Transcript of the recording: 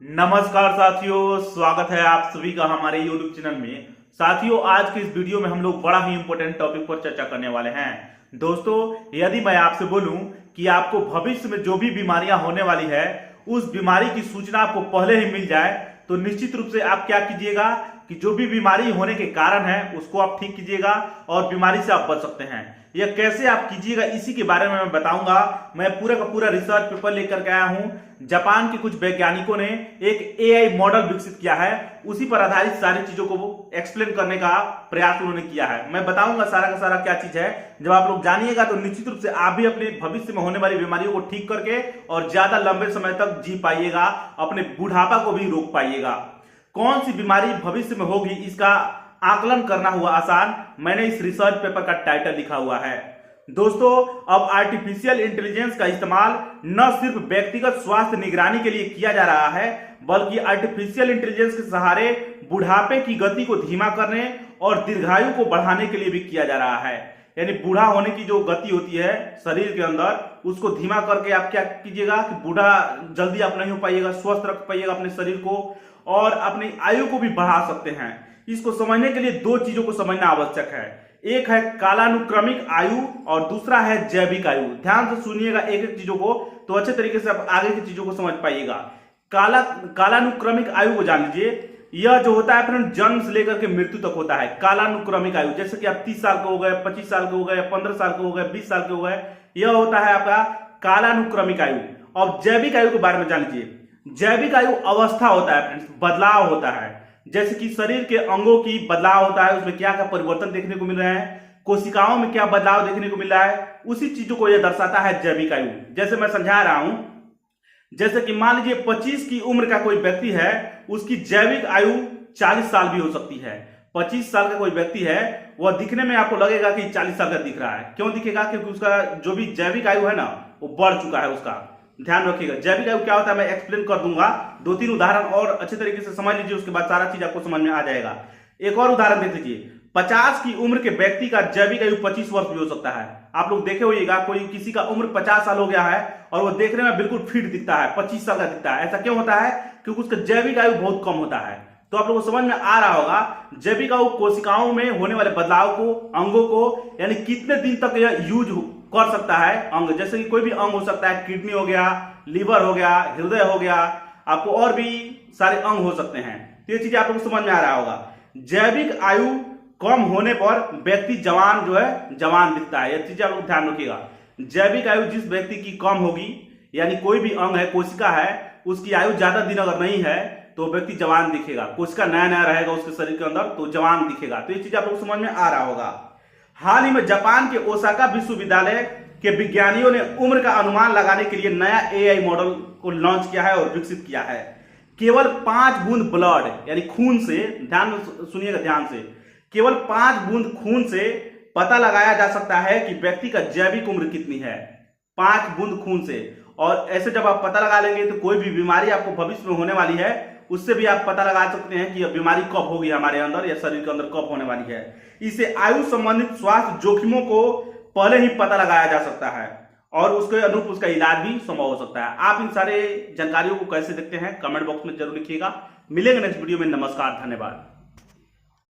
नमस्कार साथियों, स्वागत है आप सभी का हमारे YouTube चैनल में। साथियों, आज के इस वीडियो में हम लोग बड़ा ही इंपॉर्टेंट टॉपिक पर चर्चा करने वाले हैं। दोस्तों, यदि मैं आपसे बोलूं कि आपको भविष्य में जो भी बीमारियां होने वाली है उस बीमारी की सूचना आपको पहले ही मिल जाए तो निश्चित रूप से आप क्या कीजिएगा कि जो भी बीमारी होने के कारण है उसको आप ठीक कीजिएगा और बीमारी से आप बच सकते हैं। यह कैसे आप कीजिएगा इसी के बारे में मैं बताऊंगा। मैं पूरा का पूरा रिसर्च पेपर लेकर के आया हूं। जापान के कुछ वैज्ञानिकों ने एक एआई मॉडल विकसित किया है, उसी पर आधारित सारी चीजों को एक्सप्लेन करने का प्रयास उन्होंने किया है। मैं बताऊंगा सारा का सारा क्या चीज है। जब आप लोग जानिएगा तो निश्चित रूप से आप भी अपने भविष्य में होने वाली बीमारियों को ठीक करके और ज्यादा लंबे समय तक जी पाइएगा, अपने बुढ़ापा को भी रोक पाइएगा। कौन सी बीमारी भविष्य में होगी इसका आकलन करना हुआ आसान, मैंने इस रिसर्च पेपर का टाइटल लिखा हुआ है। दोस्तों, अब आर्टिफिशियल इंटेलिजेंस का इस्तेमाल न सिर्फ व्यक्तिगत स्वास्थ्य निगरानी के लिए किया जा रहा है, बल्कि आर्टिफिशियल इंटेलिजेंस के सहारे बुढ़ापे की गति को धीमा करने और दीर्घायु को बढ़ाने के लिए भी किया जा रहा है। यानी बूढ़ा होने की जो गति होती है शरीर के अंदर, उसको धीमा करके आप क्या कीजिएगा कि बूढ़ा जल्दी आप नहीं हो पाइएगा, स्वस्थ रख पाइएगा अपने शरीर को और अपनी आयु को भी बढ़ा सकते हैं। इसको समझने के लिए दो चीजों को समझना आवश्यक है। एक है कालानुक्रमिक आयु और दूसरा है जैविक आयु। ध्यान से सुनिएगा एक एक चीजों को, तो अच्छे तरीके से आप आगे की चीजों को समझ पाइएगा। कालानुक्रमिक आयु को जान लीजिए। यह जो होता है फ्रेंड, जन्म से लेकर के मृत्यु तक होता है कालानुक्रमिक आयु। जैसे कि आप 30 साल के हो गए, 25 साल के हो गए, 15 साल के हो गए, 20 साल के हो गए, यह होता है आपका कालानुक्रमिक आयु। और जैविक आयु के बारे में जान लीजिए। जैविक आयु अवस्था होता है फ्रेंड्स, बदलाव होता है। जैसे कि शरीर के अंगों की बदलाव होता है, उसमें क्या क्या परिवर्तन देखने को मिल रहे हैं, कोशिकाओं में क्या बदलाव देखने को मिल रहा है, उसी चीजों को यह दर्शाता है जैविक आयु। जैसे मैं समझा रहा हूं, जैसे कि मान लीजिए 25 की उम्र का कोई व्यक्ति है, उसकी जैविक आयु 40 साल भी हो सकती है। 25 साल का कोई व्यक्ति है, वह दिखने में आपको लगेगा कि 40 साल का दिख रहा है। क्यों दिखेगा? क्योंकि उसका जो भी जैविक आयु है ना, वो बढ़ चुका है उसका। ध्यान रखिएगा। जैविक आयु क्या होता है मैं एक्सप्लेन कर दूंगा, 2-3 उदाहरण और अच्छे तरीके से समझ लीजिए, उसके बाद सारा चीज आपको समझ में आ जाएगा। एक और उदाहरण देख लीजिए। 50 की उम्र के व्यक्ति का जैविक आयु 25 वर्ष भी हो सकता है। आप लोग देखे होइएगा, कोई किसी का उम्र 50 साल हो गया है और वो देखने में बिल्कुल फिट दिखता है, 25 साल का दिखता है। ऐसा क्यों होता है? क्योंकि उसका जैविक आयु बहुत कम होता है। तो आप लोगों को समझ में आ रहा होगा, जैविक आयु कोशिकाओं में होने वाले बदलाव को, अंगों को, यानी कितने दिन तक यह यूज कर सकता है अंग। जैसे कि कोई भी अंग हो सकता है, किडनी हो गया, लीवर हो गया, हृदय हो गया, आपको और भी सारे अंग हो सकते हैं। तो ये चीज आप लोगों को समझ में आ रहा होगा। जैविक आयु कम होने पर व्यक्ति जवान जो है जवान दिखता है। यह चीज आप लोग ध्यान रखिएगा। जैविक आयु जिस व्यक्ति की कम होगी, यानी कोई भी अंग है, कोशिका है, उसकी आयु ज्यादा दिन अगर नहीं है तो व्यक्ति जवान दिखेगा। कोशिका नया नया रहेगा उसके शरीर के अंदर, तो जवान दिखेगा। तो ये चीज आप लोग समझ में आ रहा होगा। हाल ही में जापान के ओसाका विश्वविद्यालय के विज्ञानियों ने उम्र का अनुमान लगाने के लिए नया एआई मॉडल को लॉन्च किया है और विकसित किया है। केवल 5 बूंद ब्लड यानी खून से, ध्यान सुनिएगा ध्यान से, केवल 5 बूंद खून से पता लगाया जा सकता है कि व्यक्ति का जैविक उम्र कितनी है। 5 बूंद खून से। और ऐसे जब आप पता लगा लेंगे तो कोई भी बीमारी आपको भविष्य में होने वाली है उससे भी आप पता लगा सकते हैं कि यह बीमारी कब होगी हमारे अंदर या शरीर के अंदर कब होने वाली है। इससे आयु संबंधित स्वास्थ्य जोखिमों को पहले ही पता लगाया जा सकता है और उसके अनुरूप उसका इलाज भी संभव हो सकता है। आप इन सारे जानकारियों को कैसे देखते हैं कमेंट बॉक्स में जरूर लिखिएगा। मिलेंगे नेक्स्ट वीडियो में। नमस्कार, धन्यवाद।